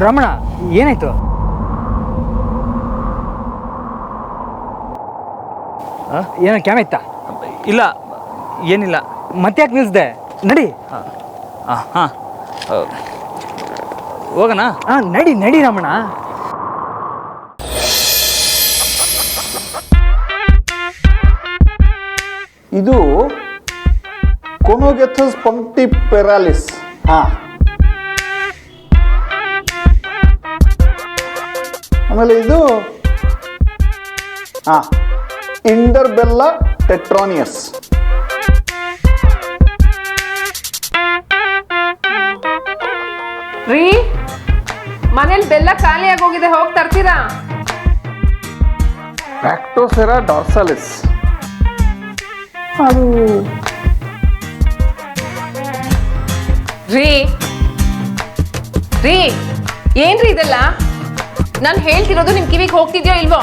ರಮಣ ಏನಾಯ್ತು? ಏನೋ ಕ್ಯಾಮ್ ಇತ್ತಾ? ಇಲ್ಲ, ಏನಿಲ್ಲ. ಮತ್ತೆ ಯಾಕೆ ನಿಲ್ಲಿಸ್ದೆ? ನಡಿ. ಹಾಂ, ಹೋಗೋಣ. ನಡಿ ನಡಿ ರಮಣ. ಇದು ಕೊನೋಗೆಥಸ್ ಪಂಕ್ಟಿಪೆರಾಲಿಸ್. ಆಮೇಲೆ ಇದು ಇಂಟರ್ಬೆಲ್ಲಾ ಟೆಟ್ರಾನಿಯಸ್. ರೀ, ಮನೇಲಿ ಬೆಲ್ಲ ಖಾಲಿ ಆಗೋಗಿದೆ, ಹೋಗಿ ತರ್ತೀರಾ? ಬ್ಯಾಕ್ಟೋಸೆರಾ ಡಾರ್ಸಾಲಿಸ್. ಅದು ರೀ ರೀ ಏನ್ರಿ ಇದೆಲ್ಲ? ನಾನು ಹೇಳ್ತಿರೋದು ನಿಮ್ ಕಿವಿಗೆ ಹೋಗ್ತಿದ್ಯೋ ಇಲ್ವೋ?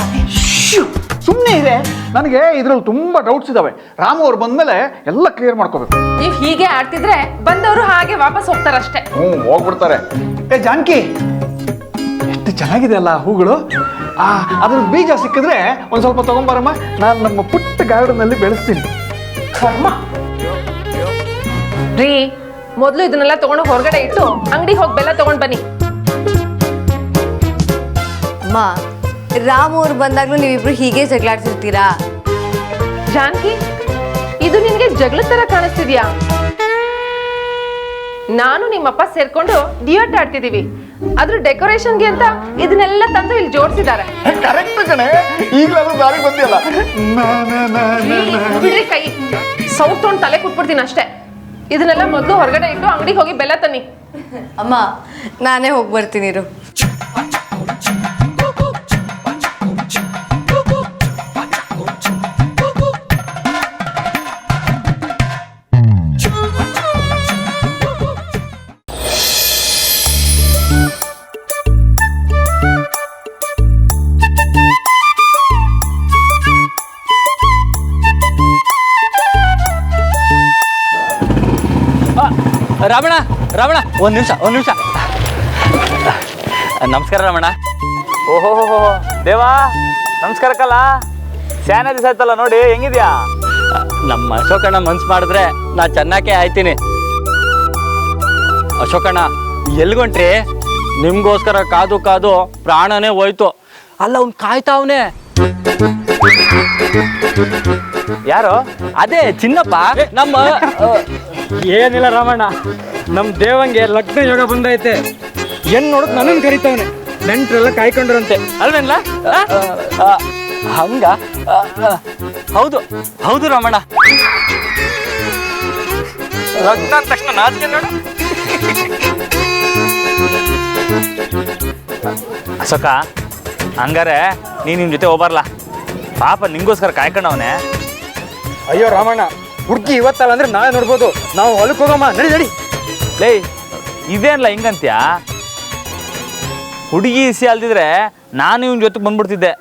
ಸುಮ್ಮನೆ ಇದೆ. ನನಗೆ ಇದ್ರಲ್ಲಿ ತುಂಬಾ ಡೌಟ್ಸ್ ಇದಾವೆ. ರಾಮು ಅವ್ರು ಬಂದ್ಮೇಲೆ ಎಲ್ಲ ಕ್ಲಿಯರ್ ಮಾಡ್ಕೋಬೇಕು. ನೀವ್ ಹೀಗೆ ಆಡ್ತಿದ್ರೆ ಬಂದವರು ಹಾಗೆ ವಾಪಸ್ ಹೋಗ್ತಾರಷ್ಟೇ. ಹೋಗ್ಬಿಡ್ತಾರೆ. ಜಾನಕಿ, ಎಷ್ಟು ಚೆನ್ನಾಗಿದೆ ಅಲ್ಲ ಹೂಗಳು. ಅದ್ರ ಬೀಜ ಸಿಕ್ಕಿದ್ರೆ ಒಂದ್ ಸ್ವಲ್ಪ ತಗೊಂಬಾರಮ್ಮ. ನಾನು ನಮ್ಮ ಪುಟ್ಟ ಗಾರ್ಡನ್ ಅಲ್ಲಿ ಬೆಳೆಸ್ತೀನಿ. ರೀ, ಮೊದ್ಲು ಇದನ್ನೆಲ್ಲ ತಗೊಂಡು ಹೊರಗಡೆ ಇಟ್ಟು ಅಂಗಡಿ ಹೋಗಿ ಬೆಲ್ಲ ತಗೊಂಡ್ ಬನ್ನಿ. ಅಮ್ಮ, ರಾಮು ಅವ್ರು ಬಂದಾಗ್ಲೂ ನೀವಿಬ್ರು ಹೀಗೆ ಜಗಳಾಡ್ತಿರ್ತೀರಾ? ಜಾನಕಿ, ಇದು ನಿನ್ಗೆ ಜಗಳದ ತರ ಕಾಣಿಸ್ತಿದ್ಯಾ? ನಾನು ನಿಮ್ಮಪ್ಪ ಸೇರ್ಕೊಂಡು ಡಿಯೋಟ್ ಆಡ್ತಿದೀವಿ. ಅದ್ರ ಡೆಕೋರೇಷನ್ಗೆ ಅಂತ ಇದನ್ನೆಲ್ಲ ತಂದು ಇಲ್ಲಿ ಜೋಡಿಸಿದ್ದಾರೆ. ಕರೆಕ್ಟ್ ಕಣೆ, ಈಗಲಾದ್ರೂ ದಾರಿ ಬಂದಿಯಲ್ಲ. ಬಿಡ್ರಿ ಕೈ, ಸೌಟ್ ತೊಗೊಂಡು ತಲೆ ಕುಟ್ಬಿಡ್ತೀನಿ ಅಷ್ಟೇ. ಇದನ್ನೆಲ್ಲ ಮೊದಲು ಹೊರಗಡೆ ಇಟ್ಟು ಅಂಗಡಿಗೆ ಹೋಗಿ ಬೆಲ್ಲ ತನ್ನಿ. ಅಮ್ಮ, ನಾನೇ ಹೋಗಿ ಬರ್ತೀನಿ ಇರು. ರಮಣ, ಒಂದು ನಿಮಿಷ. ನಮಸ್ಕಾರ ರಮಣ. ಓಹೋ ದೇವಾ, ನಮಸ್ಕಾರಕ್ಕಲ್ಲ. ಸ್ಯಾನ ದಿವಸ ಆಯ್ತಲ್ಲ ನೋಡಿ, ಹೆಂಗಿದ್ಯಾ? ನಮ್ಮ ಅಶೋಕಣ್ಣ ಮನ್ಸು ಮಾಡಿದ್ರೆ ನಾ ಚೆನ್ನಾಗೇ ಆಯ್ತೀನಿ. ಅಶೋಕಣ್ಣ ಎಲ್ಗೊಂಟ್ರಿ? ನಿಮ್ಗೋಸ್ಕರ ಕಾದು ಪ್ರಾಣನೇ ಹೋಯ್ತು. ಅಲ್ಲ, ಅವ್ನು ಕಾಯ್ತಾವನೆ. ಯಾರು? ಅದೇ ಚಿನ್ನಪ್ಪ. ನಮ್ಮ ಏನಿಲ್ಲ ರಾಮಣ್ಣ, ನಮ್ಮ ದೇವಂಗೆ ಲಗ್ನ ಯೋಗ ಬಂದೈತೆ. ಏನ್ ನೋಡೋದು ನನ್ನನ್ನು ಕರಿತಾವನೆ. ನೆಂಟ್ರೆಲ್ಲ ಕಾಯ್ಕೊಂಡ್ರಂತೆ ಅಲ್ವೇನ್ಲ? ಹಂಗ? ಹೌದು ರಮಣ. ಲಗ್ನ ಅಂದ ತಕ್ಷಣ ನಾಚಿಕೆ ನೋಡು. ಅಶೋಕ, ಹಂಗಾರೆ ನೀನು ನಿಮ್ ಜೊತೆ ಹೋಗ್ಬಾರ್ಲ? ಪಾಪ ನಿಂಗೋಸ್ಕರ ಕಾಯ್ಕೊಂಡವನೆ. ಅಯ್ಯೋ ರಾಮಣ್ಣ, ಹುಡುಗಿ ಇವತ್ತಲ್ಲ ಅಂದ್ರೆ ನಾಳೆ ನೋಡ್ಬೋದು. ನಾವು ಹೊಲಕ್ಕೆ ಹೋಗಮ್ಮ, ನಡಿ. ಲೇ, ಇದೇನಲ್ಲ ಹಿಂಗಂತ್ಯಾ? ಹುಡುಗಿ ಇಸಿ ಅಲ್ದಿದ್ರೆ ನಾನು ಇವನ್ ಜೊತೆಗೆ ಬಂದ್ಬಿಡ್ತಿದ್ದೆ.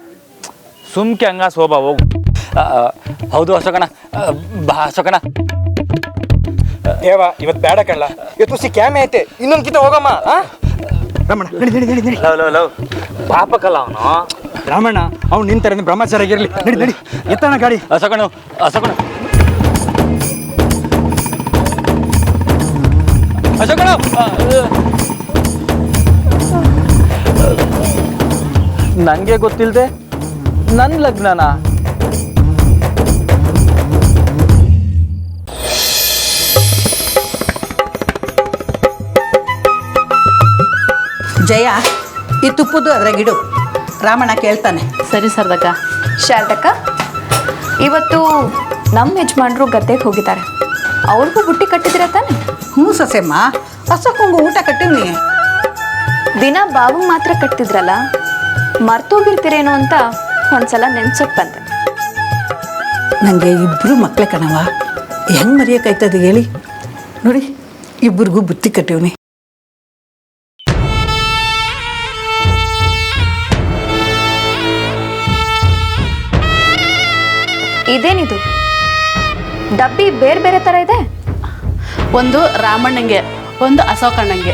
ಸುಮ್ಕೆ ಹಂಗ ಶೋಭಾ ಹೋಗು. ಹೌದು ಅಶೋಕಣ್ಣ. ಬಾ ಅಶೋಕಣ್ಣ. ದೇವ, ಇವತ್ತು ಬೇಡ ಕಳ್ಳ, ಇವತ್ತು ಸಿ ಕ್ಯಾಮೆ ಐತೆ. ಇನ್ನೊಂದು ಕಿತ ಹೋಗಮ್ಮ. ರಾಮಣ್ಣ, ನಡಿ. ಲವ್ ಪಾಪಕ್ಕಲ್ಲ ಅವನು. ರಾಮಣ್ಣ, ಅವ್ನು ನಿಂತಾರೆ ಬ್ರಹ್ಮಚಾರಿಯಾಗಿರ್ಲಿ. ನಡಿ ಎತ್ತಣ ಗಾಡಿ. ಅಶೋಕಣ್ಣ ನನಗೆ ಗೊತ್ತಿಲ್ಲದೆ ನನ್ನ ಲಗ್ನನಾ? ಜಯ, ಈ ತುಪ್ಪದ್ದು ಅದ್ರಾಗಿಡು. ರಾಮಣ್ಣ ಕೇಳ್ತಾನೆ. ಸರಿ ಸರ್ದಕ್ಕ. ಶಾರದಕ್ಕ, ಇವತ್ತು ನಮ್ಮ ಯಜಮಾನ್ರು ಗದ್ದೆಗೆ ಹೋಗಿದ್ದಾರೆ. ಅವ್ರಿಗೂ ಬುಟ್ಟಿ ಕಟ್ಟಿದಿರ ತಾನೆ? ಹ್ಞೂ ಸೊಸೆಮ್ಮ, ಹಸಕ್ಕೊಂಗು ಊಟ ಕಟ್ಟಿವ್ನಿ. ದಿನ ಬಾವು ಮಾತ್ರ ಕಟ್ತಿದ್ರಲ್ಲ, ಮರ್ತೋಗಿರ್ತೀರೇನೋ ಅಂತ ಒಂದ್ಸಲ ನೆನ್ಸೋಕ್ ಬಂದೆ. ನನಗೆ ಇಬ್ಬರು ಮಕ್ಕಳೇ ಕಣವ, ಹೆಂಗೆ ಮರೆಯೋಕ್ಕಾಯ್ತದೆ ಹೇಳಿ? ನೋಡಿ, ಇಬ್ಬರಿಗೂ ಬುತ್ತಿ ಕಟ್ಟಿವ್ನಿ. ಇದೇನಿದು? ಡಬ್ಬಿ ಬೇರೆ ಬೇರೆ ಥರ ಇದೆ. ಒಂದು ರಾಮಣ್ಣಂಗೆ, ಒಂದು ಅಶೋಕಣ್ಣಂಗೆ.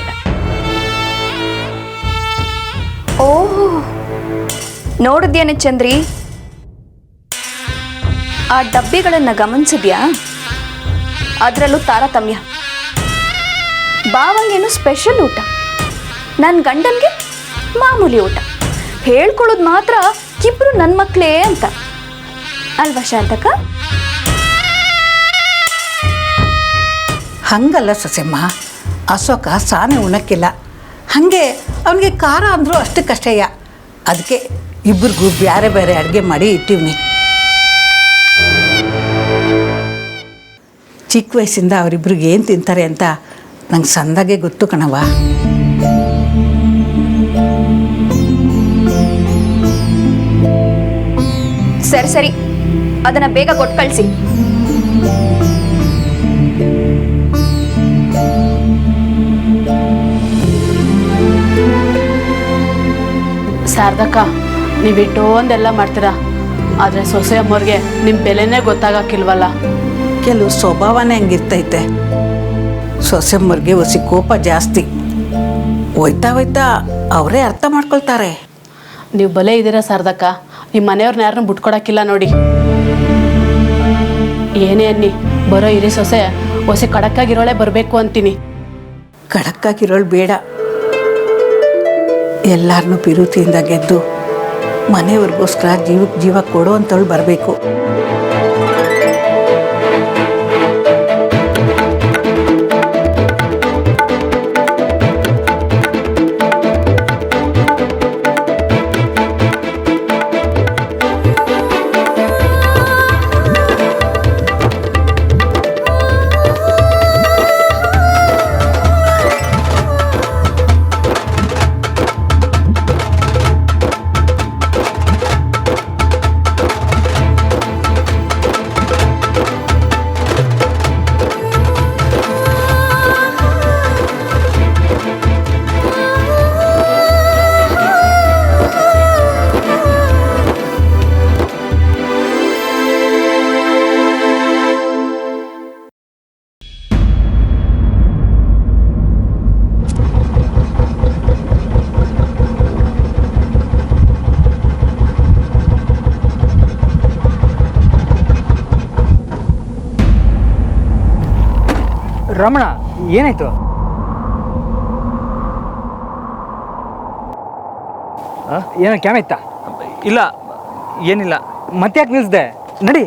ಓಹ್, ನೋಡಿದ್ಯಾನೆ ಚಂದ್ರಿ? ಆ ಡಬ್ಬಿಗಳನ್ನು ಗಮನಿಸಿದ್ಯಾ? ಅದರಲ್ಲೂ ತಾರತಮ್ಯ. ಬಾವಂಗೇನು ಸ್ಪೆಷಲ್ ಊಟ, ನನ್ನ ಗಂಡನಿಗೆ ಮಾಮೂಲಿ ಊಟ. ಹೇಳ್ಕೊಳ್ಳೋದು ಮಾತ್ರ ಇಬ್ರು ನನ್ನ ಮಕ್ಕಳೇ ಅಂತ ಅಲ್ವಾ ಶಾಂತಕ್ಕ? ಹಂಗಲ್ಲ ಸೊಸೆಮ್ಮ, ಅಶೋಕ ಸಾನೆ ಉಣ್ಣಕ್ಕಿಲ್ಲ. ಹಾಗೆ ಅವನಿಗೆ ಖಾರ ಅಂದರೂ ಅಷ್ಟಕ್ಕಷ್ಟೇಯ. ಅದಕ್ಕೆ ಇಬ್ಬರಿಗೂ ಬೇರೆ ಬೇರೆ ಅಡುಗೆ ಮಾಡಿ ಇಟ್ಟಿವ್ನಿ. ಚಿಕ್ಕ ವಯಸ್ಸಿಂದ ಅವರಿಬ್ರಿಗೆ ಏನು ತಿಂತಾರೆ ಅಂತ ನಂಗೆ ಸಂದಾಗೆ ಗೊತ್ತು ಕಣವ. ಸರಿ ಸರಿ, ಅದನ್ನ ಬೇಗ ಕೊಟ್ಟು ಕಳಿಸಿ. ಶಾರದಕ್ಕ, ನೀವು ಇಟ್ಟೊಂದೆಲ್ಲ ಮಾಡ್ತೀರಾ, ಆದರೆ ಸೊಸೆ ಅಮ್ಮವ್ರಿಗೆ ನಿಮ್ಮ ಬೆಲೆನೇ ಗೊತ್ತಾಗಕ್ಕಿಲ್ವಲ್ಲ. ಕೆಲವು ಸ್ವಭಾವನೇ ಹಂಗಿರ್ತೈತೆ. ಸೊಸೆಮ್ಮವ್ರಿಗೆ ಒಸಿ ಕೋಪ ಜಾಸ್ತಿ. ಹೋಯ್ತಾ ಹೋಯ್ತಾ ಅವರೇ ಅರ್ಥ ಮಾಡ್ಕೊಳ್ತಾರೆ. ನೀವು ಬಲೆ ಇದ್ದೀರಾ ಶಾರದಕ್ಕ, ನಿಮ್ಮ ಮನೆಯವ್ರನ್ನ ಯಾರನ್ನೂ ಬಿಟ್ಕೊಡಕ್ಕಿಲ್ಲ ನೋಡಿ. ಏನೇ ಅನ್ನಿ, ಬರೋ ಹಿರಿ ಸೊಸೆ ಒಸಿ ಕಡಕ್ಕಾಗಿರೋಳೆ ಬರಬೇಕು ಅಂತೀನಿ. ಖಡಕ್ಕಾಗಿರೋಳು ಬೇಡ, ಎಲ್ಲರನ್ನೂ ಪಿರುತಿಯಿಂದ ಗೆದ್ದು ಮನೆಯವ್ರಿಗೋಸ್ಕರ ಜೀವಕ್ಕೆ ಜೀವ ಕೊಡೋ ಅಂಥವಳು ಬರಬೇಕು. ರಮಣ, ಏನಾಯ್ತು? ಏನೋ ಕ್ಯಾಮ್ ಇತ್ತಾ? ಇಲ್ಲ, ಏನಿಲ್ಲ. ಮತ್ತೆ ಯಾಕೆ ನಿಲ್ಸ್ದೆ? ನಡಿ.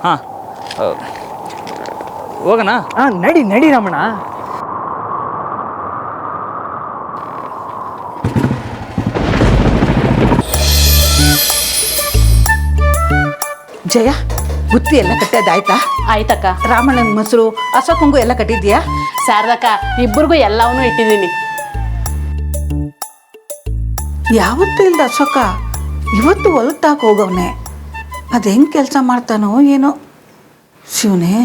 ಹಾಂ, ಹೋಗೋಣ. ನಡಿ ನಡಿ ರಮಣ. ಜಯ, ಬುತ್ತಿ ಎಲ್ಲ ಕಟ್ಟೋದಾಯ್ತಾ? ಆಯ್ತಕ್ಕ. ರಾಮಣ್ಣನ ಮೊಸರು, ಅಶೋಕಂಗೂ ಎಲ್ಲ ಕಟ್ಟಿದ್ಯಾ? ಶಾರದಕ್ಕ, ಇಬ್ಬರಿಗೂ ಎಲ್ಲವನ್ನೂ ಇಟ್ಟಿದ್ದೀನಿ. ಯಾವತ್ತೂ ಇಲ್ದ ಅಶೋಕ ಇವತ್ತು ಹೊಲಕ್ಕೆ ತಾಕ ಹೋಗವನೆ. ಅದು ಹೆಂಗೆ ಕೆಲಸ ಮಾಡ್ತಾನೋ ಏನೋ ಶಿವನೇ.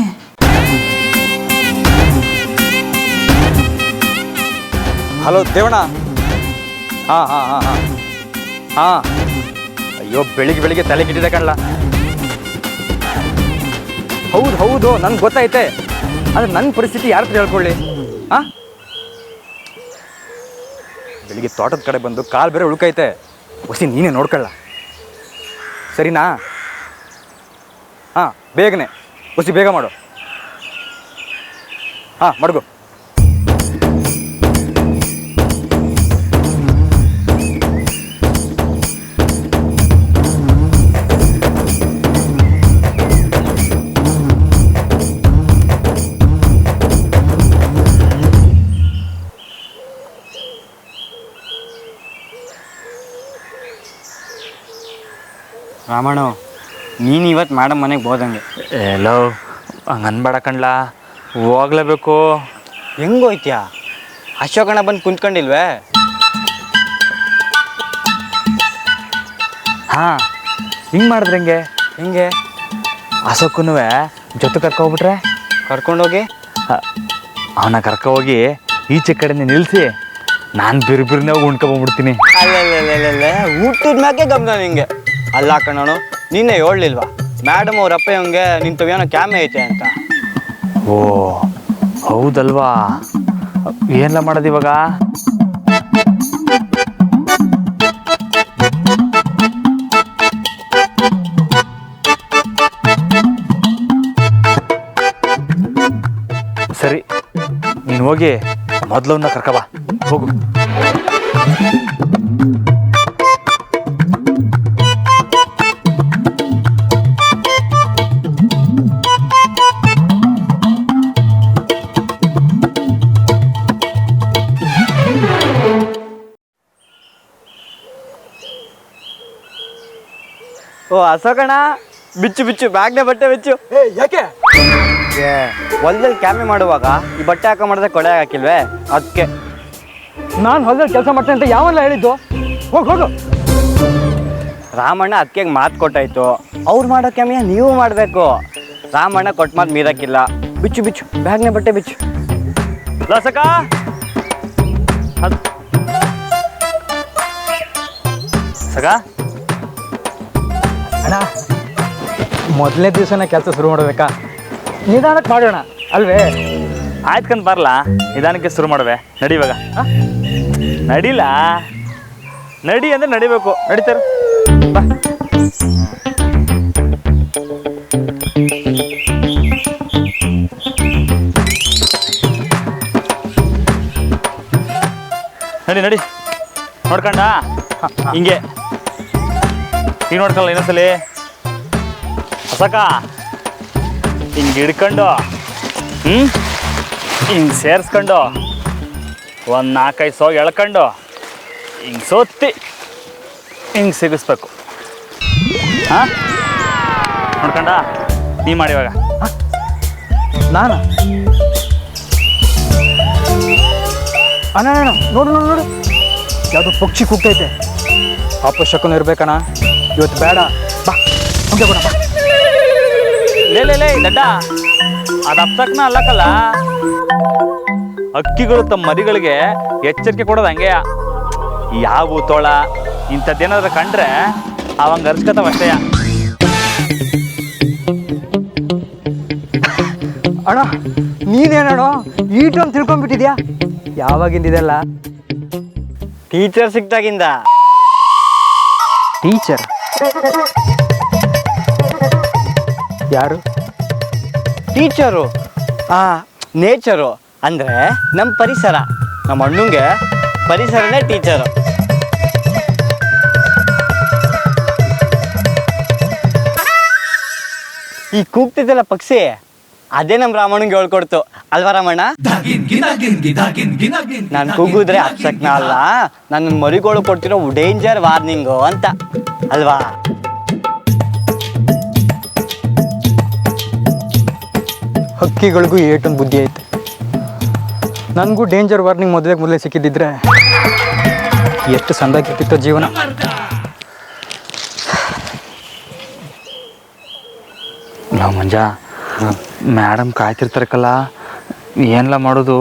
ಹಲೋ ದೇವಣ್ಣ. ಹಾಂ ಹಾಂ ಹಾಂ ಹಾಂ ಹಾಂ ಅಯ್ಯೋ, ಬೆಳಿಗ್ಗೆ ತಲೆ ಕಿಟ್ಟಿದೆ ಕಣ್ಲ. ಹೌದು ನನ್ಗೆ ಗೊತ್ತೈತೆ, ಆದರೆ ನನ್ನ ಪರಿಸ್ಥಿತಿ ಯಾರ ಹತ್ರ ಹೇಳ್ಕೊಳ್ಳಿ? ಹಾಂ, ಬೆಳಿಗ್ಗೆ ತೋಟದ ಕಡೆ ಬಂದು ಕಾಲು ಬೇರೆ ಉಳ್ಕೈತೆ. ಹೊಸಿ ನೀನೇ ನೋಡ್ಕೊಳ್ಳ, ಸರಿನಾ? ಹಾಂ, ಬೇಗನೆ ಹೊಸಿ ಬೇಗ ಮಾಡು. ಹಾಂ, ಮಡ್ಗು. ರಾಮಣ್ಣ, ನೀನು ಇವತ್ತು ಮೇಡಮ್ ಮನೆಗೆ ಹೋದಂಗೆ. ಎಲ್ಲೋ ಹಂಗೆ ಅನ್ಬೇಡ ಕಣ್ಲಾ, ಹೋಗ್ಲೇಬೇಕು. ಹೆಂಗೋಯ್ತ್ಯಾ? ಅಶೋಕಣ್ಣ ಬಂದು ಕುಂತ್ಕೊಂಡಿಲ್ವೇ? ಹಾಂ, ಹಿಂಗೆ ಮಾಡಿದ್ರೆ ಹೆಂಗೆ? ಅಶೋಕನೂ ಜೊತೆ ಕರ್ಕೊಬಿಟ್ರೆ ಕರ್ಕೊಂಡೋಗಿ ಅವನ ಕರ್ಕೋಗಿ ಈಚೆ ಕಡೆನೇ ನಿಲ್ಲಿಸಿ ನಾನು ಬಿರ್ಬಿರ್ನೇ ಹೋಗಿ ಉಣ್ಕೊಂಬಂದ್ಬಿಡ್ತೀನಿ. ಅಲ್ಲೇ ಊಟದ ಮ್ಯಾಗೆ ಗಮನ ನಿಂಗೆ. ಅಲ್ಲ ಕಣ್ಣನು, ನಿನ್ನೆ ಹೇಳಲಿಲ್ವಾ ಮೇಡಮ್ ಅವ್ರ ಅಪ್ಪ ಹಂಗೆ ನಿಂತವೇನೋ ಕ್ಯಾಮೆ ಐತೆ ಅಂತ? ಓ ಹೌದಲ್ವಾ? ಏನೆಲ್ಲ ಮಾಡೋದು ಇವಾಗ? ಹೋಗಿ ಮೊದಲವನ್ನ ಕರ್ಕಬಾ ಹೋಗು. ಓ ಅಶೋಕಣ್ಣ, ಬಿಚ್ಚು ಬಿಚ್ಚು ಬ್ಯಾಗ್ನೆ ಬಟ್ಟೆ ಬಿಚ್ಚು. ಯಾಕೆ ಹೊಲದಲ್ಲಿ ಕ್ಯಾಮೆ ಮಾಡುವಾಗ ಈ ಬಟ್ಟೆ ಹಾಕ ಮಾಡಿದ್ರೆ ಕೊಳೆ ಹಾಕಿಲ್ವೇ, ಅದಕ್ಕೆ. ನಾನು ಹೊಲದಲ್ಲಿ ಕೆಲಸ ಮಾಡ್ತೇನೆ ಅಂತ ಯಾವಲ್ಲ ಹೇಳಿದ್ದು? ಹೋಗು. ರಾಮಣ್ಣ ಅದಕ್ಕೆ ಮಾತು ಕೊಟ್ಟಾಯ್ತು, ಅವ್ರು ಮಾಡೋ ಕ್ಯಾಮೆಯ ನೀವು ಮಾಡಬೇಕು. ರಾಮಣ್ಣ ಕೊಟ್ಟ ಮಾತು ಮೀರಕ್ಕಿಲ್ಲ. ಬಿಚ್ಚು ಬಿಚ್ಚು ಬ್ಯಾಗ್ನೆ ಬಟ್ಟೆ ಬಿಚ್ಚು. ಲಸಕ ಸಕ ಅಣ್ಣ, ಮೊದಲನೇ ದಿವಸನೇ ಕೆಲಸ ಶುರು ಮಾಡಬೇಕಾ? ನಿಧಾನಕ್ಕೆ ಮಾಡೋಣ ಅಲ್ವೇ? ಆಯ್ತ್ಕಂತ ಬರಲ್ಲ, ನಿಧಾನಕ್ಕೆ ಶುರು ಮಾಡುವೆ. ನಡಿ ಇವಾಗ. ನಡಿಲ್ಲ, ನಡಿ ಅಂದ್ರೆ ನಡಿಬೇಕು. ನಡೀತಾರ ಬಾ. ನಡಿ ನಡಿ, ನೋಡ್ಕಂಡ ಹಿಂಗೆ ಈಗ ನೋಡ್ಕಲ್ಲ ಇನ್ನೊಂದ್ಸಲಿ. ಹೊಸಕ ಹಿಂಗೆ ಹಿಡ್ಕೊಂಡು ಹಿಂಗೆ ಸೇರಿಸ್ಕೊಂಡು ಒಂದು 4-5 ಸೋ ಎಳ್ಕೊಂಡು ಹಿಂಗೆ ಸೋತ್ತಿ ಹಿಂಗೆ ಸಿಗಿಸ್ಬೇಕು. ಹಾಂ ನೋಡ್ಕಂಡ ನೀ ಮಾಡಿ ಇವಾಗ. ನಾನು ಅಣ್ಣ ನೋಡು ಯಾವುದು ಪಕ್ಷಿ ಕೂಗ್ತೈತೆ. ಅಪಶಕನ ಇರ್ಬೇಕಣ್ಣ, ಇವತ್ತು ಬೇಡ. ಬಾ ಮುಂದೆ ಬಾ. ಲೇ ದಡ್ಡ, ಅದು ಅಪ್ಸಕ್ನ ಅಲ್ಲಕ್ಕಲ್ಲ. ಅಕ್ಕಿಗಳು ತಮ್ಮ ಮರಿಗಳಿಗೆ ಎಚ್ಚರಿಕೆ ಕೊಡೋದು ಹಂಗೆ. ಯಾವ ತೋಳ ಇಂಥದ್ದೇನಾದ್ರು ಕಂಡ್ರೆ ಅವಂಗೆ ಅರ್ಸ್ಕೊತಾವ ಅಷ್ಟೇ. ಅಣ್ಣ ನೀನೇನೋ ಈಟು ಅಂತ ತಿಳ್ಕೊಂಡ್ಬಿಟ್ಟಿದ್ಯಾ? ಯಾವಾಗಿಂದಿದೆಲ್ಲ? ಟೀಚರ್ ಸಿಕ್ತಾಗಿಂದ. ಟೀಚರ್ ಯಾರು? ಟೀಚರು ನೇಚರು ಅಂದರೆ ನಮ್ಮ ಪರಿಸರ. ನಮ್ಮ ಅಣ್ಣಂಗೆ ಪರಿಸರನೇ ಟೀಚರು. ಈ ಕೂಗ್ತಿದ್ದಲ್ಲ ಪಕ್ಷಿ, ಅದೇ ನಮ್ಮ ರಾಮಣ್ಣಂಗೆ ಹೇಳ್ಕೊಡ್ತು ಅಲ್ವಾ ರಾಮಣ್ಣ? ನಾನು ಕೂಗಿದ್ರೆ ಅಪ್ಸಕ್ನ ಅಲ್ಲ, ನನ್ನ ಮರಿಗಳು ಕೊಡ್ತಿರೋ ಡೇಂಜರ್ ವಾರ್ನಿಂಗು ಅಂತ ಅಲ್ವಾ? ಹಕ್ಕಿಗಳಿಗೂ ಏಟೊಂದು ಬುದ್ಧಿ ಐತೆ. ನನಗೂ ಡೇಂಜರ್ ವಾರ್ನಿಂಗ್ ಮೊದಲೇ ಸಿಕ್ಕಿದ್ದಿದ್ರೆ ಎಷ್ಟು ಸಂದಾಗಿರ್ತಿತ್ತು ಜೀವನ. ನಾವು ಮಂಜ ಮೇಡಮ್ ಕಾಯ್ತಿರ್ತಾರಕ್ಕಲ್ಲ, ಏನೆಲ್ಲ ಮಾಡೋದು?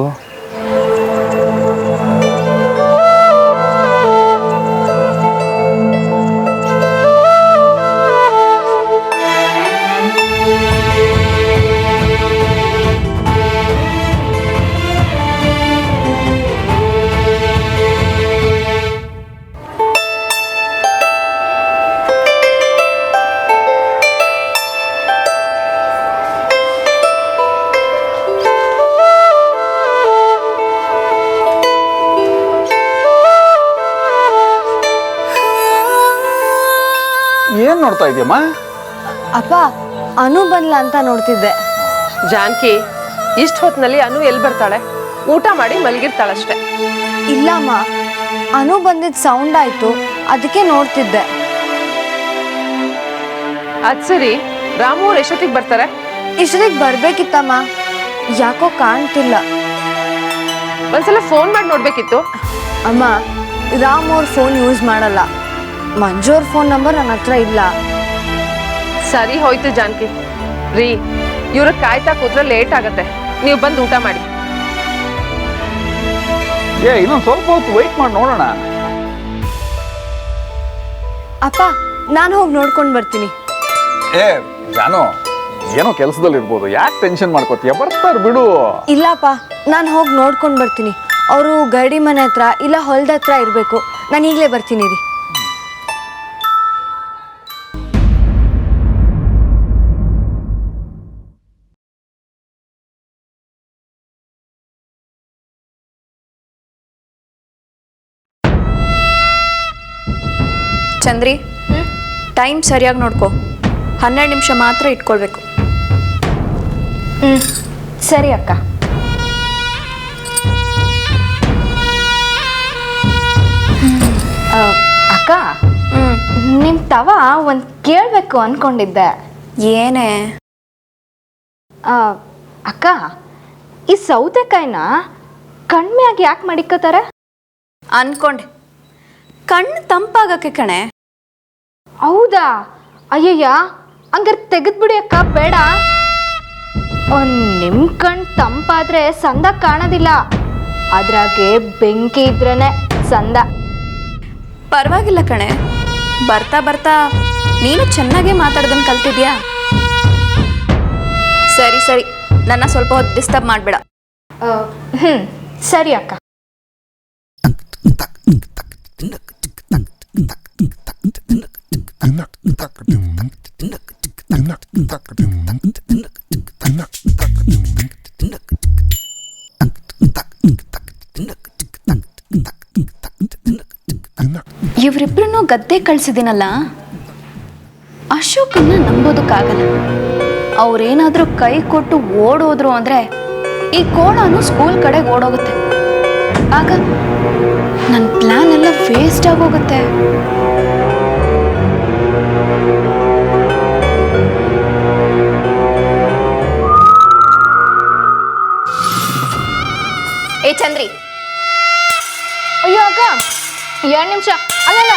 ಏನ್ ನೋಡ್ತಾ ಇದೀಯಮ್ಮ? ಅಪ್ಪ, ಅನು ಬಂದ್ಲ ಅಂತ ನೋಡ್ತಿದ್ದೆ. ಜಾನ್ಕಿ, ಇಷ್ಟು ಹೊತ್ತಿನಲ್ಲಿ ಅನು ಎಲ್ಲಿ ಬರ್ತಾಳೆ? ಊಟ ಮಾಡಿ ಮಲಗಿರ್ತಾಳಷ್ಟೆ. ಇಲ್ಲಮ್ಮ, ಅನು ಬಂದಿದ್ದ ಸೌಂಡ್ ಆಯ್ತು, ಅದಕ್ಕೆ ನೋಡ್ತಿದ್ದೆ. ಅದ್ ಸರಿ, ರಾಮು ಅವ್ರು ಎಷ್ಟೊತ್ತಿಗೆ ಬರ್ತಾರೆ? ಇಷ್ಟೊತ್ತಿಗೆ ಬರ್ಬೇಕಿತ್ತಮ್ಮ, ಯಾಕೋ ಕಾಣ್ತಿಲ್ಲ. ಒಂದ್ಸಲ ಫೋನ್ ಮಾಡಿ ನೋಡ್ಬೇಕಿತ್ತು. ಅಮ್ಮ, ರಾಮ್ ಅವ್ರ ಫೋನ್ ಯೂಸ್ ಮಾಡಲ್ಲ. ಮಂಜು ಅವ್ರ ಫೋನ್ ನಂಬರ್ ನನ್ನ ಹತ್ರ ಇಲ್ಲ. ಸರಿ ಹೋಯ್ತು ಜಾನ್ಕಿ. ರೀ, ಇವ್ರ ಕಾಯ್ತಾ ಕೂತ್ರೆ ಲೇಟ್ ಆಗತ್ತೆ. ನೀವು ಬಂದು ಊಟ ಮಾಡಿ. ಇನ್ನೊಂದು ಸ್ವಲ್ಪ ಹೊತ್ತು ವೆಯ್ಟ್ ಮಾಡಿ ನೋಡೋಣ. ಅಪ್ಪ, ನಾನು ಹೋಗಿ ನೋಡ್ಕೊಂಡು ಬರ್ತೀನಿ. ಜಾನು, ಏನೋ ಕೆಲಸದಲ್ಲಿ ಇರ್ಬೋದು, ಯಾಕೆ ಟೆನ್ಷನ್ ಮಾಡ್ಕೋತೀಯ? ಬರ್ತಾರ ಬಿಡು. ಇಲ್ಲಪ್ಪ, ನಾನು ಹೋಗಿ ನೋಡ್ಕೊಂಡು ಬರ್ತೀನಿ. ಅವರು ಗಡಿ ಮನೆ ಹತ್ರ ಇಲ್ಲ ಹೊಲದ ಹತ್ರ ಇರಬೇಕು. ನಾನು ಈಗಲೇ ಬರ್ತೀನಿ ರೀ. ಚಂದ್ರಿ ಟೈಮ್ ಸರಿಯಾಗಿ ನೋಡ್ಕೊ 12 ನಿಮಿಷ ಮಾತ್ರ ಇಟ್ಕೊಳ್ಬೇಕು. ಸರಿ ಅಕ್ಕ. ಅಕ್ಕ, ನಿಮ್ಮ ತವ ಒಂದು ಕೇಳಬೇಕು ಅನ್ಕೊಂಡಿದ್ದೆ. ಏನೇ? ಅಕ್ಕ, ಈ ಸೌತೆಕಾಯಿನ ಕಣ್ಮೆಯಾಗಿ ಯಾಕೆ ಮಡಿಕೋತಾರೆ? ಅನ್ಕೊಂಡೆ, ಕಣ್ಣು ತಂಪಾಗಕ್ಕೆ ಕಣೆ. ಹೌದಾ? ಅಯ್ಯಯ್ಯ, ಹಂಗಾರೆ ತೆಗೆದ್ಬಿಡಿ ಅಕ್ಕ, ಬೇಡ. ನಿಮ್ಮ ಕಣ್ಣು ತಂಪಾದ್ರೆ ಸಂದ ಕಾಣೋದಿಲ್ಲ, ಅದ್ರಾಗೆ ಬೆಂಕಿ ಇದ್ರೇನೆ ಸಂದ. ಪರವಾಗಿಲ್ಲ ಕಣೆ, ಬರ್ತಾ ಬರ್ತಾ ನೀನು ಚೆನ್ನಾಗೇ ಮಾತಾಡೋದನ್ನ ಕಲ್ತಿದ್ಯಾ. ಸರಿ ಸರಿ, ನನ್ನ ಸ್ವಲ್ಪ ಹೊತ್ತು ಡಿಸ್ಟರ್ಬ್ ಮಾಡಬೇಡ. ಸರಿ ಅಕ್ಕ. ಇವರಿಬ್ರು ಗದ್ದೆ ಕಳ್ಸಿದ್ದೀನಲ್ಲ, ಅಶೋಕನ್ನ ನಂಬೋದಕ್ಕಾಗಲ್ಲ. ಅವ್ರೇನಾದ್ರೂ ಕೈ ಕೊಟ್ಟು ಓಡೋದ್ರು ಅಂದ್ರೆ ಈ ಕೋಣನು ಸ್ಕೂಲ್ ಕಡೆಗೆ ಓಡೋಗುತ್ತೆ. ಆಗ ನನ್ನ ಪ್ಲಾನ್ ಎಲ್ಲ ವೇಸ್ಟ್ ಆಗೋಗುತ್ತೆ. ಏ ಚಂದ್ರಿ. ಅಯ್ಯೋ ಅಕ್ಕ, 2 ನಿಮಿಷ ಅಲ್ಲಲ್ಲ,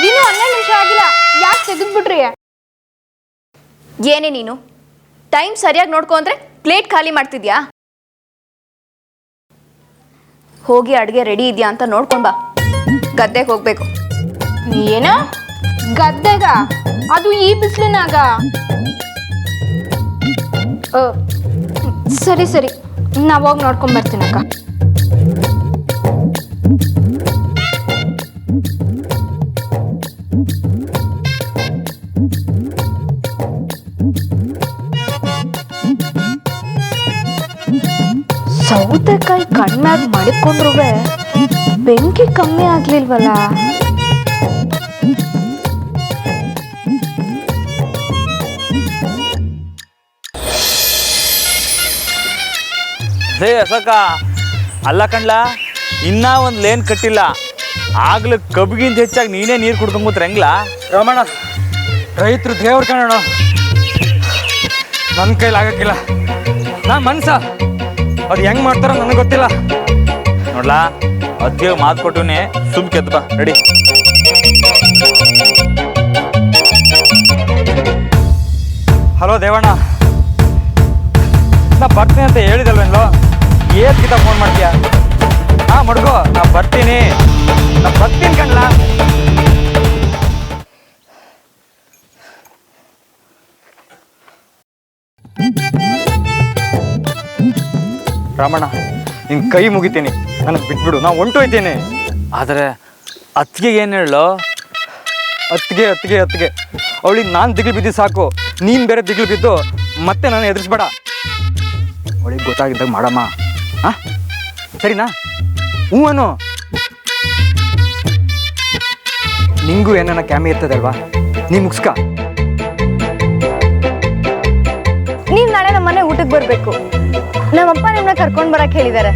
ಇನ್ನೂ 12 ನಿಮಿಷ ಆಗಿಲ್ಲ, ಯಾಕೆ ತೆಗೆದ್ಬಿಟ್ರಿ? ಏನೇ ನೀನು ಟೈಮ್ ಸರಿಯಾಗಿ ನೋಡ್ಕೊ ಅಂದ್ರೆ ಪ್ಲೇಟ್ ಖಾಲಿ ಮಾಡ್ತಿದ್ಯಾ? ಹೋಗಿ ಅಡುಗೆ ರೆಡಿ ಇದೆಯಾ ಅಂತ ನೋಡ್ಕೊಂಡ್ ಬಾ, ಗದ್ದೆಗೆ ಹೋಗ್ಬೇಕು. ಏನೋ ಗದ್ದೆಗ? ಅದು ಈ ಬಿಸಿಲಿನಾಗ? ಸರಿ ಸರಿ, ನಾವು ಹೋಗಿ ನೋಡ್ಕೊಂಡ್ ಬರ್ತೀನಿ ಅಕ್ಕ. ಸೌತೆಕಾಯಿ ಕಣ್ಣಾಗಿ ಮಡಿಕೊಂಡ್ರು ಬೆಂಕಿ ಕಮ್ಮಿ ಆಗ್ಲಿಲ್ವಲ್ಲ? ಹೇ ಅಶೋಕ, ಅಲ್ಲ ಕಣ್ಲ, ಇನ್ನ ಒಂದು ಲೇನ್ ಕಟ್ಟಿಲ್ಲ, ಆಗ್ಲೂ ಕಬ್ಬಿಗಿಂತ ಹೆಚ್ಚಾಗಿ ನೀನೇ ನೀರು ಕುಡ್ಕೊಂಬತ್ರೆ ಹೆಂಗ್ಲಾ? ರಾಮಣ್ಣ, ರೈತರು ದೇವ್ರ ಕಣಣ್ಣ, ನನ್ನ ಕೈಲಿ ಆಗಕ್ಕಿಲ್ಲ. ನಾ ಮನ್ಸ ಅದು ಹೆಂಗ್ ಮಾಡ್ತಾರೋ ನನಗೆ ಗೊತ್ತಿಲ್ಲ. ನೋಡ್ಲಾ, ಅತ್ತಿಗೆ ಮಾತು ಕೊಟ್ಟುನೆ, ಸುಮ್ ಕೆತ್ತ ಬಾ, ರೆಡಿ. ಹಲೋ ದೇವಣ್ಣ, ನಾ ಬರ್ತೀನಿ ಅಂತ ಹೇಳಿದಲ್ವೇನೋ, ಏತ್ಗಿತ ಫೋನ್ ಮಾಡ್ತೀಯಾ? ಹಾಂ ಮಡ್ಗೋ, ನಾ ಬರ್ತೀನಿ ಕಣ್ಲಾ. ರಾಮಣ್ಣ, ನಿನ್ ಕೈ ಮುಗಿತೀನಿ, ನನಗೆ ಬಿಟ್ಬಿಡು, ನಾ ಹೊಂಟೋಯ್ತೀನಿ. ಆದರೆ ಅತ್ತಿಗೆ ಏನು ಹೇಳೋ? ಅತ್ತಿಗೆ ಅವಳಿಗೆ ನಾನು ದಿಗ್ಲು ಬಿದ್ದು ಸಾಕು, ನೀನು ಬೇರೆ ದಿಗ್ಲು ಬಿದ್ದು ಮತ್ತೆ ನಾನು ಎದುರಿಸ್ಬೇಡ. ಅವಳಿಗೆ ಗೊತ್ತಾಗಿದ್ದಾಗ ಮಾಡಮ್ಮ, ಹಾಂ ಸರಿನಾ? ಹ್ಞೂ ಅನು. ನಿಂಗೂ ಏನನ್ನ ಕ್ಯಾಮೆ ಇರ್ತದಲ್ವಾ, ನೀ ಮುಗಿಸ್ಕ. ನೀವು ನಾಳೆ ನಮ್ಮ ಮನೆ ಊಟಕ್ಕೆ ಬರಬೇಕು. ನಮ್ಮಪ್ಪ ನಿಮ್ಮನ್ನ ಕರ್ಕೊಂಡು ಬರಕ್ಕೆ ಹೇಳಿದ್ದಾರೆ.